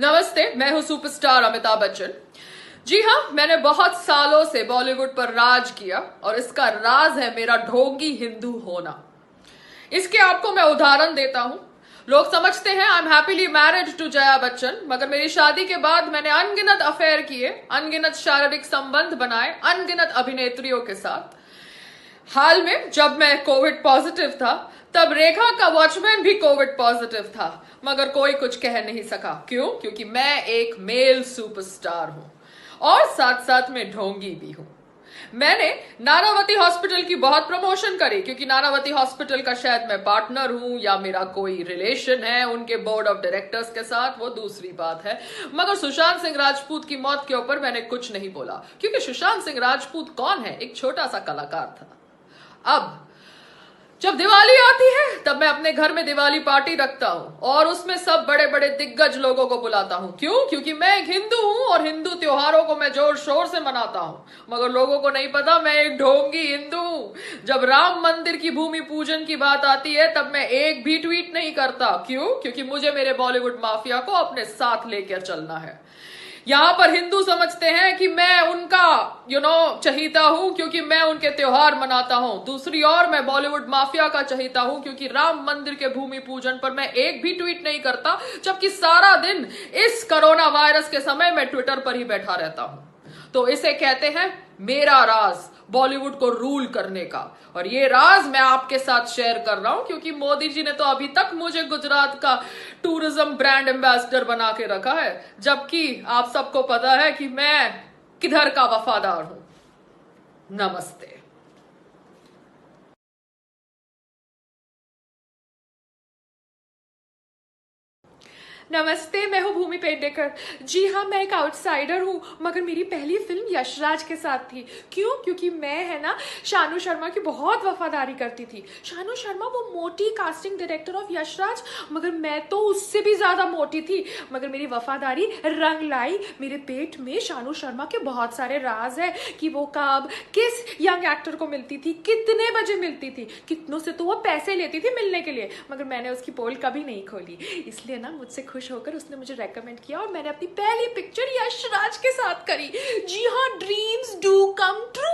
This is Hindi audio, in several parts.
नमस्ते, मैं हूं सुपरस्टार अमिताभ बच्चन। जी हाँ, मैंने बहुत सालों से बॉलीवुड पर राज किया और इसका राज है मेरा ढोंगी हिंदू होना। इसके आपको मैं उदाहरण देता हूं। लोग समझते हैं I am happily married to Jaya Bachchan, मगर मेरी शादी के बाद मैंने अनगिनत अफेयर किए, अनगिनत शारीरिक संबंध बनाए अनगिनत अभिनेत्रियों के साथ। हाल में जब मैं कोविड पॉजिटिव था, तब रेखा का वॉचमैन भी कोविड पॉजिटिव था, मगर कोई कुछ कह नहीं सका। क्यों? क्योंकि मैं एक मेल सुपरस्टार हूं और साथ साथ में ढोंगी भी हूं। मैंने नानावती हॉस्पिटल की बहुत प्रमोशन करी, क्योंकि नानावती हॉस्पिटल का शायद मैं पार्टनर हूं या मेरा कोई रिलेशन है उनके बोर्ड ऑफ डायरेक्टर्स के साथ, वो दूसरी बात है। मगर सुशांत सिंह राजपूत की मौत के ऊपर मैंने कुछ नहीं बोला, क्योंकि सुशांत सिंह राजपूत कौन है? एक छोटा सा कलाकार था। अब जब दिवाली आती है तब मैं अपने घर में दिवाली पार्टी रखता हूं और उसमें सब बड़े बड़े दिग्गज लोगों को बुलाता हूं। क्यों? क्योंकि मैं एक हिंदू हूं और हिंदू त्योहारों को मैं जोर शोर से मनाता हूं। मगर लोगों को नहीं पता मैं एक ढोंगी हिंदू हूं। जब राम मंदिर की भूमि पूजन की बात आती है तब मैं एक भी ट्वीट नहीं करता। क्यों? क्योंकि मुझे मेरे बॉलीवुड माफिया को अपने साथ लेकर चलना है। यहां पर हिंदू समझते हैं कि मैं उनका चहीता हूं क्योंकि मैं उनके त्योहार मनाता हूं। दूसरी ओर मैं बॉलीवुड माफिया का चहीता हूं क्योंकि राम मंदिर के भूमि पूजन पर मैं एक भी ट्वीट नहीं करता, जबकि सारा दिन इस कोरोना वायरस के समय मैं ट्विटर पर ही बैठा रहता हूं। तो इसे कहते हैं मेरा राज बॉलीवुड को रूल करने का। और ये राज मैं आपके साथ शेयर कर रहा हूं क्योंकि मोदी जी ने तो अभी तक मुझे गुजरात का टूरिज्म ब्रांड एम्बेसडर बना के रखा है, जबकि आप सबको पता है कि मैं किधर का वफादार हूं। नमस्ते। नमस्ते, मैं हूँ भूमि पेडनेकर। जी हाँ, मैं एक आउटसाइडर हूँ, मगर मेरी पहली फिल्म यशराज के साथ थी। क्यों? क्योंकि मैं है ना शानू शर्मा की बहुत वफादारी करती थी। शानू शर्मा वो मोटी कास्टिंग डायरेक्टर ऑफ यशराज, मगर मैं तो उससे भी ज्यादा मोटी थी। मगर मेरी वफादारी रंग लाई। मेरे पेट में शानू शर्मा के बहुत सारे राज है कि वो कब किस यंग एक्टर को मिलती थी, कितने बजे मिलती थी, कितनों से तो वो पैसे लेती थी मिलने के लिए, मगर मैंने उसकी पोल कभी नहीं खोली। इसलिए ना मुझसे खुश होकर उसने मुझे रेकमेंड किया और मैंने अपनी पहली पिक्चर यशराज के साथ करी। जी हाँ, ड्रीम्स डू कम ट्रू।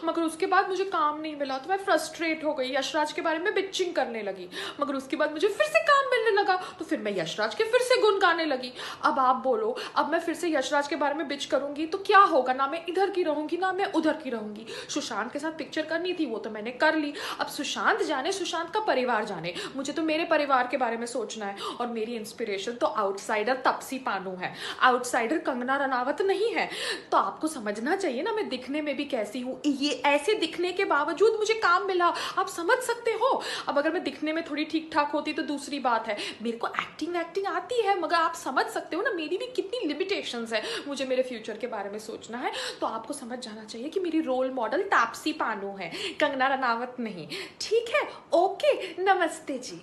मगर उसके बाद मुझे काम नहीं मिला तो मैं फ्रस्ट्रेट हो गई, यशराज के बारे में बिचिंग करने लगी। मगर उसके बाद मुझे फिर से काम मिलने लगा तो फिर मैं यशराज के फिर से गुण गाने लगी। अब आप बोलो, अब मैं फिर से यशराज के बारे में बिच करूंगी तो क्या होगा? ना मैं इधर की रहूंगी ना मैं उधर की रहूंगी। सुशांत के साथ पिक्चर करनी थी, वो तो मैंने कर ली। अब सुशांत जाने, सुशांत का परिवार जाने, मुझे तो मेरे परिवार के बारे में सोचना है। और मेरी इंस्पिरेशन तो आउटसाइडर तापसी पानू है, आउटसाइडर कंगना रनावत नहीं है। तो आपको समझना चाहिए ना मैं दिखने में भी कैसी हूँ। ये ऐसे दिखने के बावजूद मुझे काम मिला, आप समझ सकते हो। अब अगर मैं दिखने में थोड़ी ठीक ठाक होती तो दूसरी बात है। मेरे को एक्टिंग आती है, मगर आप समझ सकते हो ना मेरी भी कितनी लिमिटेशंस है। मुझे मेरे फ्यूचर के बारे में सोचना है, तो आपको समझ जाना चाहिए कि मेरी रोल मॉडल तापसी पानू है, कंगना रनावत नहीं। ठीक है? ओके, नमस्ते जी।